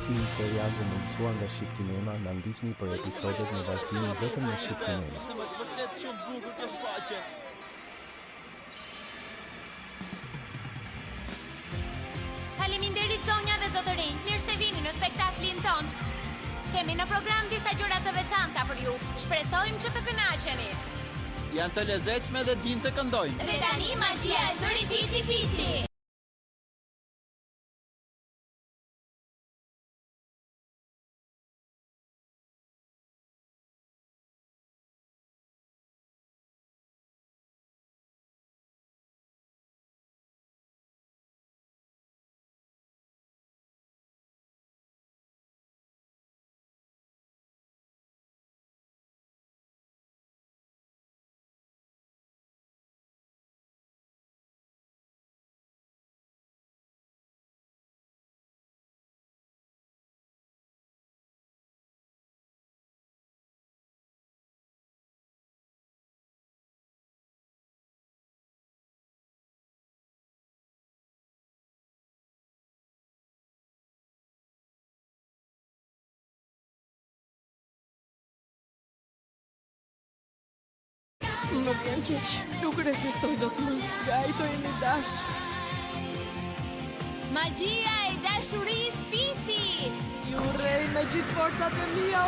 film serial dhe mundësuar nga Shqip Kinema, na ndiqni për episodet në vazhdimin vetëm në Shqip Kinema. Ishte më vërtet shumë bukur kjo shfaqje. Faleminderit zonja dhe zotërinj, mirë se vini në spektaklin ton. Kemi në program disa gjëra të veçanta për ju. Shpresojmë që të kënaqeni. Janë të lezetshme dhe din të këndojnë. Dhe tani magjia e zëri Pici Pici. Më vjen keq, nuk rezistoj dot më. Gajto jemi dash. Magjia e dashurisë Pici. Ju urrej me gjithë forcat e mia.